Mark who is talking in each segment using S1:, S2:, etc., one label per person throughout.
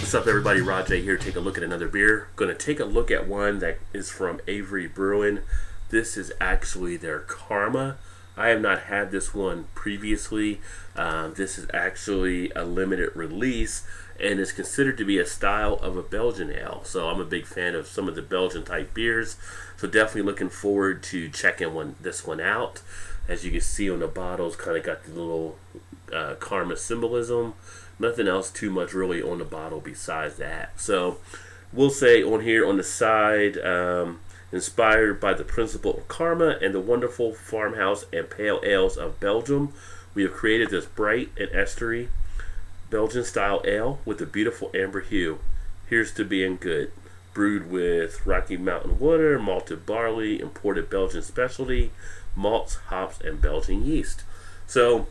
S1: What's up, everybody? Rod J here. Take a look at another beer. Going to take a look at one that is from Avery Brewing. This is actually their Karma. I have not had this one previously. This is actually a limited release and is considered to be a style of a Belgian ale. So I'm a big fan of some of the Belgian type beers. So definitely looking forward to checking this one out. As you can see on the bottles, kind of got the little Karma symbolism. Nothing else too much really on the bottle besides that. So we'll say on here on the side, inspired by the principle of karma and the wonderful farmhouse and pale ales of Belgium, we have created this bright and estery Belgian style ale with a beautiful amber hue. Here's to being good. Brewed with Rocky Mountain water, malted barley, imported Belgian specialty, malts, hops, and Belgian yeast. So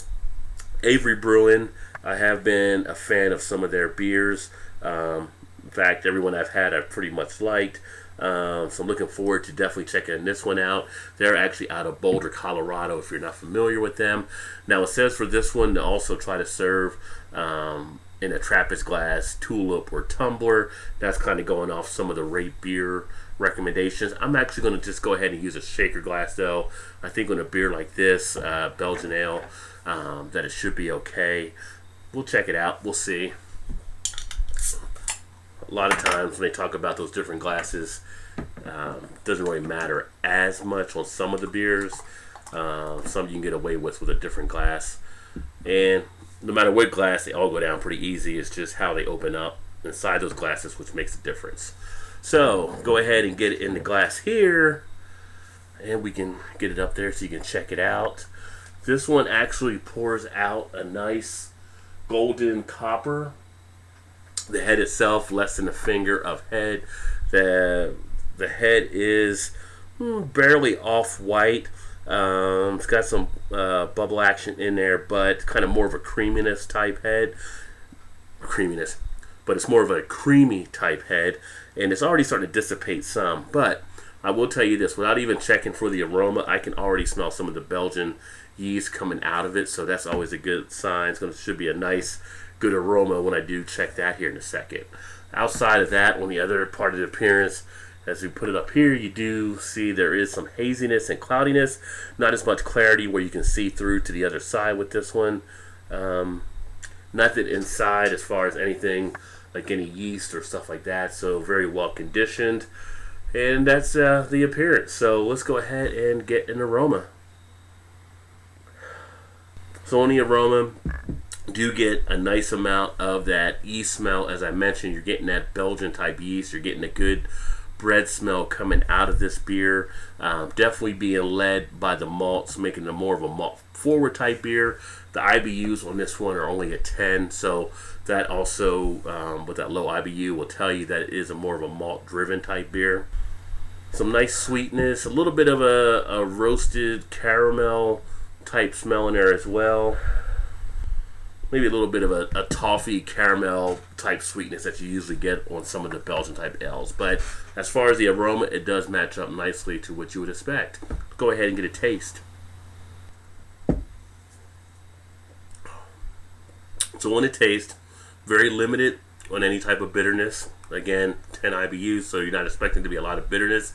S1: Avery Brewing, I have been a fan of some of their beers. In fact, everyone I've had I've pretty much liked. So I'm looking forward to definitely checking this one out. They're actually out of Boulder, Colorado, if you're not familiar with them. Now it says for this one to also try to serve in a Trappist glass, tulip, or tumbler. That's kind of going off some of the rate beer recommendations. I'm actually going to just go ahead and use a shaker glass though. I think on a beer like this, Belgian ale, that it should be okay. We'll check it out. We'll see. A lot of times when they talk about those different glasses, doesn't really matter as much on some of the beers. Some you can get away with a different glass. And no matter what glass, they all go down pretty easy. It's just how they open up inside those glasses which makes a difference. So go ahead and get it in the glass here. And we can get it up there so you can check it out. This one actually pours out a nice golden copper. The head itself, less than a finger of head. The head is barely off-white. It's got some bubble action in there, but kind of more of a creaminess type head. But it's more of a creamy type head, and it's already starting to dissipate some. But I will tell you this, without even checking for the aroma, I can already smell some of the Belgian yeast coming out of it, so that's always a good sign. Should be a nice, good aroma when I do check that here in a second. Outside of that, on the other part of the appearance, as we put it up here, you do see there is some haziness and cloudiness. Not as much clarity where you can see through to the other side with this one. Nothing inside as far as anything like any yeast or stuff like that, so very well conditioned. And that's the appearance. So let's go ahead and get an aroma. So on the aroma, do get a nice amount of that yeast smell. As I mentioned, you're getting that Belgian type yeast. You're getting a good bread smell coming out of this beer. Definitely being led by the malts, making it more of a malt forward type beer. The IBUs on this one are only a 10, so that also, with that low IBU, will tell you that it is more of a malt driven type beer. Some nice sweetness, a little bit of a roasted caramel type smell in there as well. Maybe a little bit of a toffee caramel type sweetness that you usually get on some of the Belgian type ales. But as far as the aroma, it does match up nicely to what you would expect. Go ahead and get a taste. So on the taste, very limited on any type of bitterness. Again, 10 IBUs, so you're not expecting to be a lot of bitterness.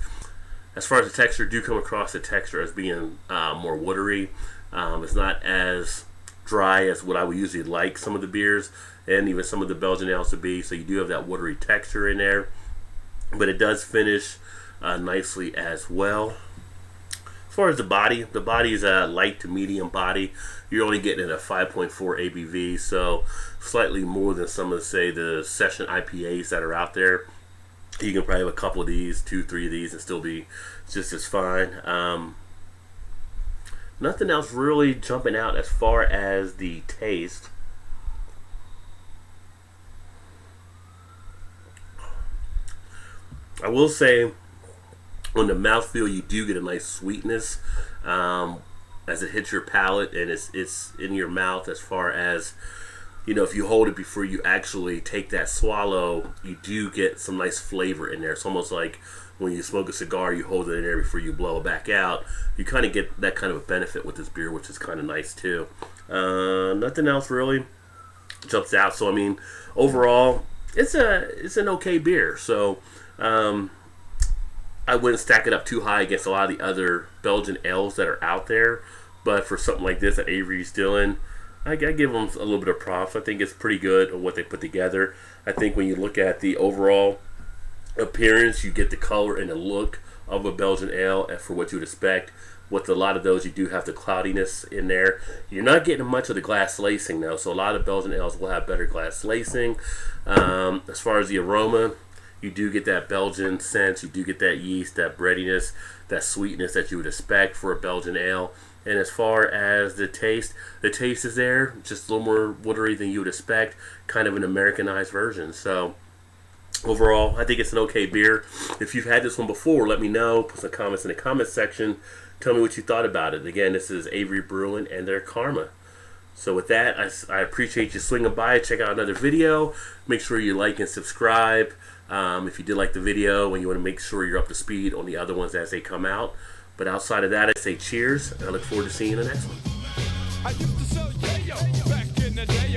S1: As far as the texture, do come across the texture as being more watery. It's not as dry as what I would usually like some of the beers and even some of the Belgian ales to be, so you do have that watery texture in there, but it does finish nicely as well. As far as the body is a light to medium body. You're only getting a 5.4 ABV, so slightly more than some of, say, the session IPAs that are out there. You can probably have a couple of these, 2-3 of these, and still be just as fine. Nothing else really jumping out as far as the taste. I will say, on the mouthfeel, you do get a nice sweetness as it hits your palate, and it's in your mouth. As far as, you know, if you hold it before you actually take that swallow, you do get some nice flavor in there. It's almost like when you smoke a cigar, you hold it in there before you blow it back out. You kind of get that kind of a benefit with this beer, which is kind of nice too. Nothing else really jumps out. So I mean, overall, it's an okay beer. So I wouldn't stack it up too high against a lot of the other Belgian ales that are out there. But for something like this that Avery's doing, I give them a little bit of props. I think it's pretty good on what they put together. I think when you look at the overall appearance, you get the color and the look of a Belgian ale for what you would expect. With a lot of those, you do have the cloudiness in there. You're not getting much of the glass lacing though, so a lot of Belgian ales will have better glass lacing. As far as the aroma, you do get that Belgian sense. You do get that yeast, that breadiness, that sweetness that you would expect for a Belgian ale. And as far as the taste is there, just a little more watery than you would expect, kind of an Americanized version. So overall, I think it's an okay beer. If you've had this one before, let me know. Put some comments in the comments section. Tell me what you thought about it. Again, this is Avery Brewing and their Karma. So with that, I appreciate you swinging by. Check out another video. Make sure you like and subscribe. If you did like the video and you want to make sure you're up to speed on the other ones as they come out. But outside of that, I say cheers, and I look forward to seeing you in the next one. I used to sell yayo back in the day.